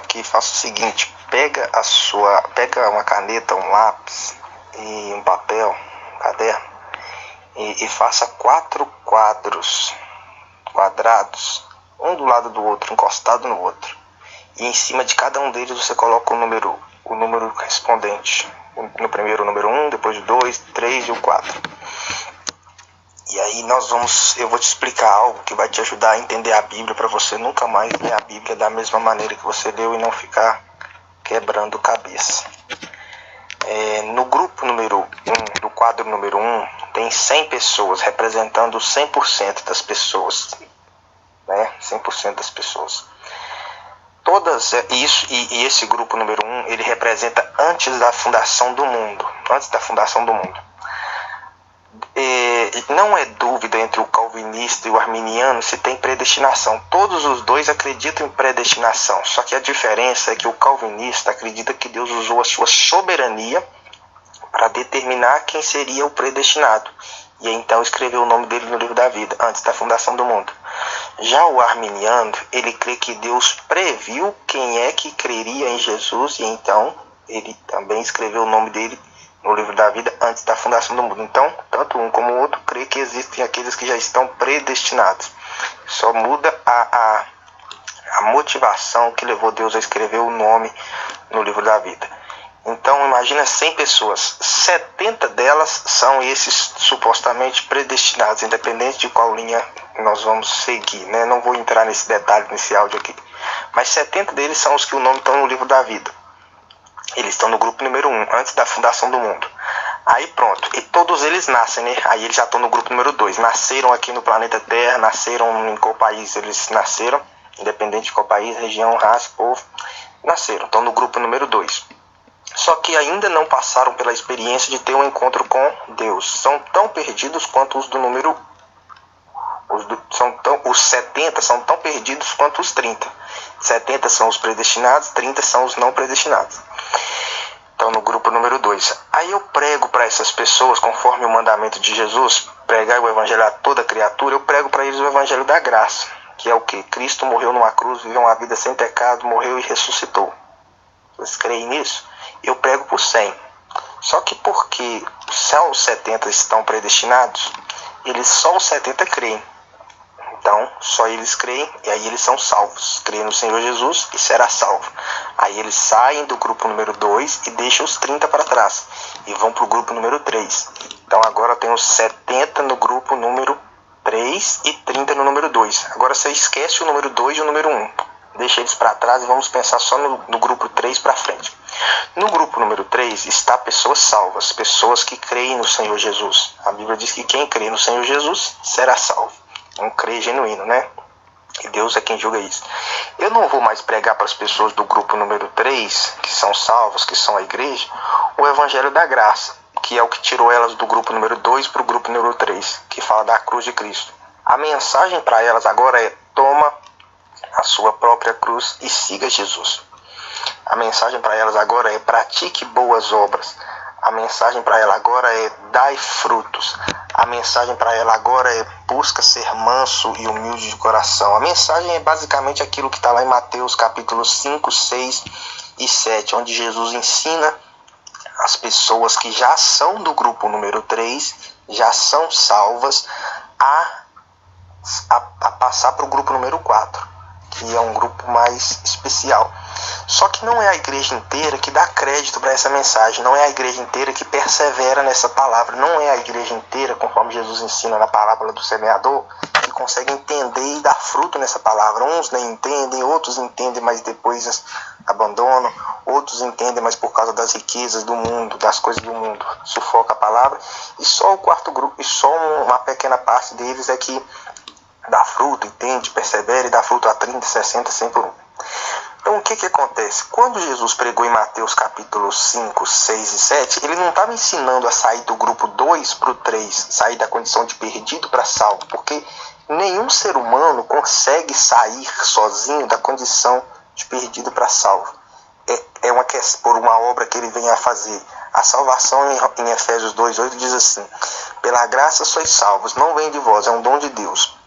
aqui, faça o seguinte: pega uma caneta, um lápis e um papel, um caderno, e faça 4 quadrados, um do lado do outro, encostado no outro. E em cima de cada um deles você coloca o número correspondente. No primeiro o número 1, depois o 2, 3 e o 4. E aí eu vou te explicar algo que vai te ajudar a entender a Bíblia, para você nunca mais ler a Bíblia da mesma maneira que você leu e não ficar quebrando cabeça. No grupo número 1, do quadro número 1, tem 100 pessoas, representando 100% das pessoas. Né? 100% das pessoas. Todas isso, e esse grupo número 1, ele representa antes da fundação do mundo. Antes da fundação do mundo. Não é dúvida entre o calvinista e o arminiano se tem predestinação. Todos os dois acreditam em predestinação. Só que a diferença é que o calvinista acredita que Deus usou a sua soberania para determinar quem seria o predestinado. E então escreveu o nome dele no livro da vida, antes da fundação do mundo. Já o arminiano, ele crê que Deus previu quem é que creria em Jesus, e então ele também escreveu o nome dele no livro da vida antes da fundação do mundo. Então, tanto um como o outro crê que existem aqueles que já estão predestinados. Só muda a motivação que levou Deus a escrever o nome no livro da vida. Então, imagina 100 pessoas, 70 delas são esses supostamente predestinados, independente de qual linha nós vamos seguir, né? Não vou entrar nesse detalhe, nesse áudio aqui. Mas 70 deles são os que o nome estão no livro da vida. Eles estão no grupo número 1, antes da fundação do mundo. Aí pronto, e todos eles nascem, né? Aí eles já estão no grupo número 2. Nasceram aqui no planeta Terra, nasceram em qual país eles nasceram, independente de qual país, região, raça, povo, nasceram, estão no grupo número 2. Só que ainda não passaram pela experiência de ter um encontro com Deus. São tão perdidos quanto os do número... Os 70 são tão perdidos quanto os 30. 70 são os predestinados, 30 são os não predestinados. Então, no grupo número 2. Aí eu prego para essas pessoas, conforme o mandamento de Jesus, pregar o evangelho a toda criatura, eu prego para eles o evangelho da graça, que é o que? Cristo morreu numa cruz, viveu uma vida sem pecado, morreu e ressuscitou. Vocês creem nisso? Eu prego por 100. Só que porque só os 70 estão predestinados, só os 70 creem. Então, só eles creem e aí eles são salvos. Creem no Senhor Jesus e será salvo. Aí eles saem do grupo número 2 e deixam os 30 para trás. E vão para o grupo número 3. Então agora tem os 70 no grupo número 3 e 30 no número 2. Agora você esquece o número 2 e o número 1. Deixa eles para trás e vamos pensar só no grupo 3 para frente. No grupo número 3 está pessoas salvas, pessoas que creem no Senhor Jesus. A Bíblia diz que quem crê no Senhor Jesus será salvo. Um crer genuíno, né? E Deus é quem julga isso. Eu não vou mais pregar para as pessoas do grupo número 3, que são salvas, que são a igreja, o evangelho da graça, que é o que tirou elas do grupo número 2 para o grupo número 3, que fala da cruz de Cristo. A mensagem para elas agora é: toma a sua própria cruz e siga Jesus. A mensagem para elas agora é: pratique boas obras. A mensagem para ela agora é: dai frutos. A mensagem para ela agora é: busca ser manso e humilde de coração. A mensagem é basicamente aquilo que está lá em Mateus capítulos 5, 6 e 7, onde Jesus ensina as pessoas que já são do grupo número 3, já são salvas, a passar para o grupo número 4, que é um grupo mais especial. Só que não é a igreja inteira que dá crédito para essa mensagem, não é a igreja inteira que persevera nessa palavra, não é a igreja inteira, conforme Jesus ensina na parábola do semeador, que consegue entender e dar fruto nessa palavra. Uns nem entendem, outros entendem, mas depois abandonam, outros entendem, mas por causa das riquezas do mundo, das coisas do mundo, sufoca a palavra. E só o quarto grupo, e só uma pequena parte deles é que dá fruto, entende, persevera e dá fruto a 30, 60, 100 por 1. Então o que acontece? Quando Jesus pregou em Mateus capítulos 5, 6 e 7, ele não estava ensinando a sair do grupo 2 para o 3, sair da condição de perdido para salvo, porque nenhum ser humano consegue sair sozinho da condição de perdido para salvo. Por uma obra que ele vem a fazer. A salvação em Efésios 2,8 diz assim: pela graça sois salvos, não vem de vós, é um dom de Deus,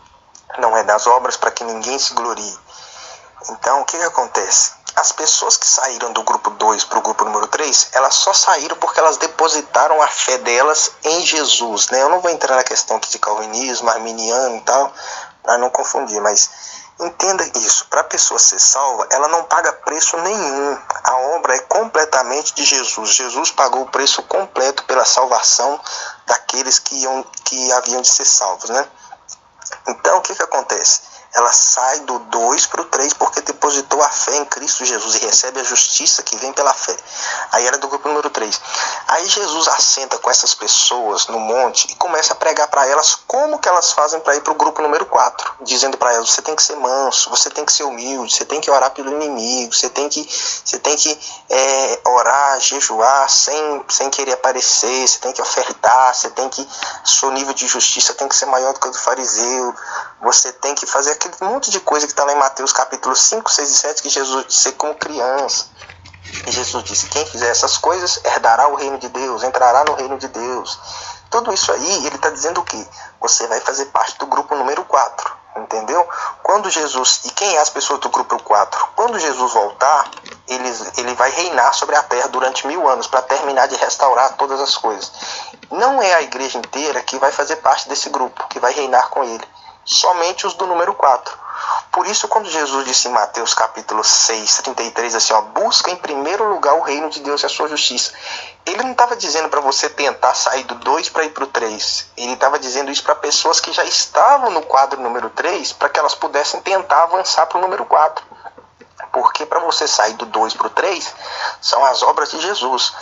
não é das obras para que ninguém se glorie. Então, o que acontece? as pessoas que saíram do grupo 2 para o grupo número 3, elas só saíram porque elas depositaram a fé delas em Jesus, né? Eu não vou entrar na questão aqui de calvinismo, arminiano e tal, para não confundir, mas entenda isso, para a pessoa ser salva, ela não paga preço nenhum, a obra é completamente de Jesus. Jesus pagou o preço completo pela salvação daqueles que haviam de ser salvos, né? Então, o que acontece? Ela sai do 2 para o 3 porque depositou a fé em Cristo Jesus e recebe a justiça que vem pela fé. Aí era do grupo número 3. Aí Jesus assenta com essas pessoas no monte e começa a pregar para elas como que elas fazem para ir para o grupo número 4. Dizendo para elas, você tem que ser manso, você tem que ser humilde, você tem que orar pelo inimigo, você tem que orar, jejuar sem querer aparecer, você tem que ofertar, você tem que, seu nível de justiça tem que ser maior do que o do fariseu, você tem que fazer aquele monte de coisa que está lá em Mateus capítulo 5, 6 e 7, que Jesus disse como criança. E Jesus disse, quem fizer essas coisas herdará o reino de Deus, entrará no reino de Deus. Tudo isso aí, ele está dizendo o quê? Você vai fazer parte do grupo número 4, entendeu? Quando Jesus, e quem é as pessoas do grupo 4? Quando Jesus voltar, ele vai reinar sobre a terra durante 1000 anos, para terminar de restaurar todas as coisas. Não é a igreja inteira que vai fazer parte desse grupo, que vai reinar com ele. Somente os do número 4. Por isso, quando Jesus disse em Mateus capítulo 6, 33, assim, busca em primeiro lugar o reino de Deus e a sua justiça. Ele não estava dizendo para você tentar sair do 2 para ir para o 3. Ele estava dizendo isso para pessoas que já estavam no quadro número 3, para que elas pudessem tentar avançar para o número 4. Porque para você sair do 2 para o 3, são as obras de Jesus.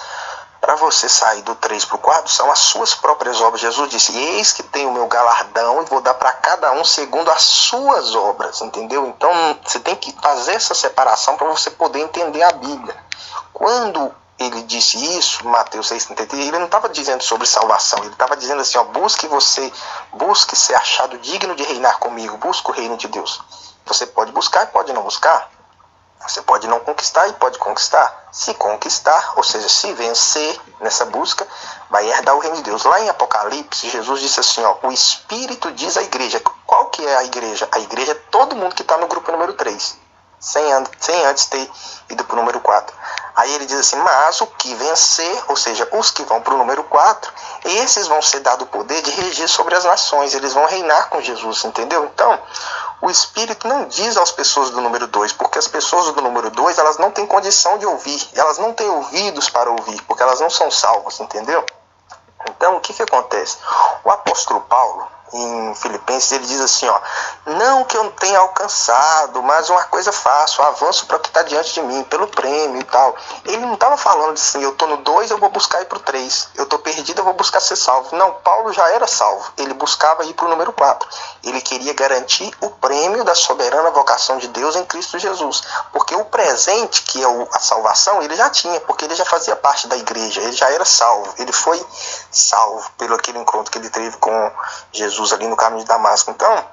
Para você sair do 3 para o 4, são as suas próprias obras. Jesus disse, eis que tenho o meu galardão e vou dar para cada um segundo as suas obras, entendeu? Então, você tem que fazer essa separação para você poder entender a Bíblia. Quando ele disse isso, Mateus 6,33, ele não estava dizendo sobre salvação, ele estava dizendo assim, busque ser achado digno de reinar comigo, busque o reino de Deus. Você pode buscar e pode não buscar. Você pode não conquistar e pode conquistar. Se conquistar, ou seja, se vencer nessa busca, vai herdar o reino de Deus. Lá em Apocalipse, Jesus disse assim, o Espírito diz à igreja. Qual que é a igreja? A igreja é todo mundo que está no grupo número 3. Sem antes ter ido para o número 4. Aí ele diz assim, mas o que vencer, ou seja, os que vão para o número 4, esses vão ser dado o poder de reger sobre as nações. Eles vão reinar com Jesus, entendeu? Então, o Espírito não diz às pessoas do número 2, porque as pessoas do número 2, elas não têm condição de ouvir, elas não têm ouvidos para ouvir, porque elas não são salvas, entendeu? Então, o que acontece? O apóstolo Paulo, em Filipenses, ele diz assim, não que eu não tenha alcançado, mas uma coisa faço, avanço para o que está diante de mim, pelo prêmio e tal. Ele não estava falando assim, eu estou no 2, eu vou buscar ir para o 3, eu estou perdido, eu vou buscar ser salvo. Não, Paulo já era salvo, ele buscava ir para o número 4. Ele queria garantir o prêmio da soberana vocação de Deus em Cristo Jesus, porque o presente, que é a salvação, ele já tinha, porque ele já fazia parte da igreja, ele já era salvo, ele foi salvo pelo aquele encontro que ele teve com Jesus ali no caminho de Damasco. Então,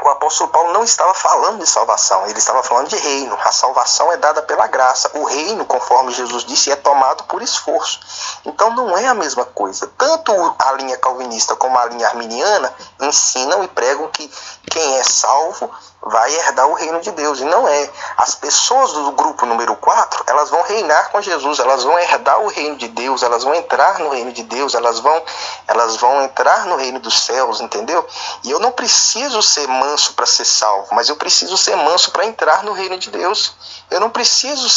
o apóstolo Paulo não estava falando de salvação, ele estava falando de reino. A salvação é dada pela graça. O reino, conforme Jesus disse, é tomado por esforço. Então não é a mesma coisa. Tanto a linha calvinista como a linha arminiana ensinam e pregam que quem é salvo vai herdar o reino de Deus. E não é. As pessoas do grupo número 4, elas vão reinar com Jesus, elas vão herdar o reino de Deus, elas vão entrar no reino de Deus, elas vão entrar no reino dos céus, entendeu? E eu não preciso ser manso para ser salvo, mas eu preciso ser manso para entrar no reino de Deus. Eu não preciso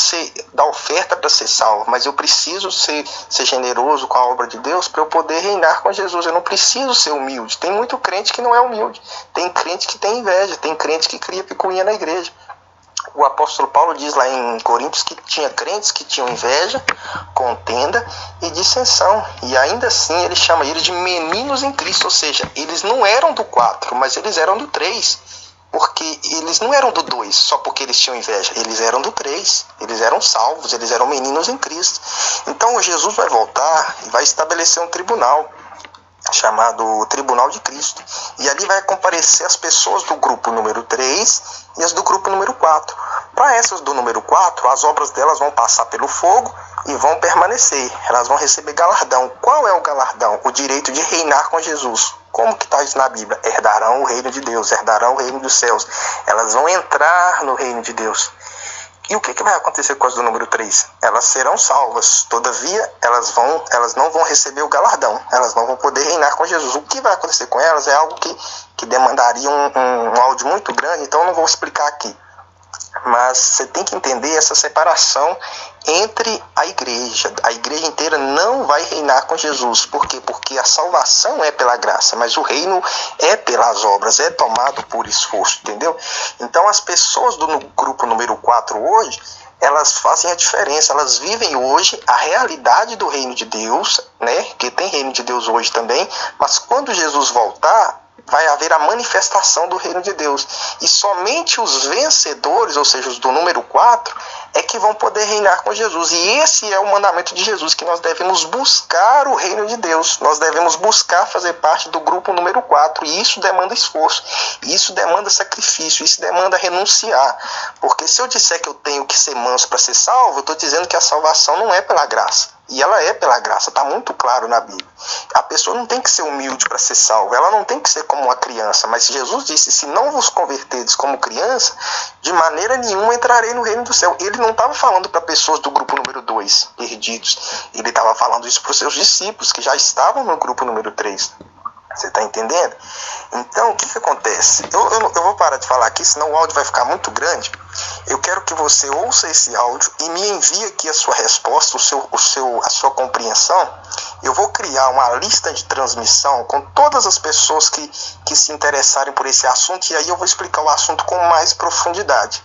dar oferta para ser salvo, mas eu preciso ser generoso com a obra de Deus para eu poder reinar com Jesus. Eu não preciso ser humilde. Tem muito crente que não é humilde. Tem crente que tem inveja, tem crente que cria picuinha na igreja. O apóstolo Paulo diz lá em Coríntios que tinha crentes que tinham inveja, contenda e dissensão. E ainda assim ele chama eles de meninos em Cristo, ou seja, eles não eram do 4, mas eles eram do 3. Porque eles não eram do 2 só porque eles tinham inveja, eles eram do 3, eles eram salvos, eles eram meninos em Cristo. Então Jesus vai voltar e vai estabelecer um tribunal, chamado Tribunal de Cristo. E ali vai comparecer as pessoas do grupo número 3 e as do grupo número 4. Para essas do número 4, as obras delas vão passar pelo fogo e vão permanecer. Elas vão receber galardão. Qual é o galardão? O direito de reinar com Jesus. Como que está isso na Bíblia? Herdarão o reino de Deus, herdarão o reino dos céus. Elas vão entrar no reino de Deus. E o que vai acontecer com as do número 3? Elas serão salvas, todavia elas não vão receber o galardão, elas não vão poder reinar com Jesus. O que vai acontecer com elas é algo que demandaria um áudio muito grande, então eu não vou explicar aqui. Mas você tem que entender essa separação entre a igreja. A igreja inteira não vai reinar com Jesus. Por quê? Porque a salvação é pela graça, mas o reino é pelas obras, é tomado por esforço, entendeu? Então as pessoas do grupo número 4 hoje, elas fazem a diferença, elas vivem hoje a realidade do reino de Deus, né? Que tem reino de Deus hoje também, mas quando Jesus voltar, vai haver a manifestação do reino de Deus. E somente os vencedores, ou seja, os do número 4, é que vão poder reinar com Jesus. E esse é o mandamento de Jesus, que nós devemos buscar o reino de Deus. Nós devemos buscar fazer parte do grupo número 4. E isso demanda esforço, isso demanda sacrifício, isso demanda renunciar. Porque se eu disser que eu tenho que ser manso para ser salvo, eu estou dizendo que a salvação não é pela graça. E ela é pela graça, está muito claro na Bíblia. A pessoa não tem que ser humilde para ser salva, ela não tem que ser como uma criança, mas Jesus disse, se não vos converterdes como criança, de maneira nenhuma entrarei no reino do céu. Ele não estava falando para pessoas do grupo número 2, perdidos, ele estava falando isso para os seus discípulos, que já estavam no grupo número 3. Você está entendendo? Então, o que acontece? Eu vou parar de falar aqui, senão o áudio vai ficar muito grande. Eu quero que você ouça esse áudio e me envie aqui a sua resposta, a sua compreensão. Eu vou criar uma lista de transmissão com todas as pessoas que se interessarem por esse assunto, e aí eu vou explicar o assunto com mais profundidade.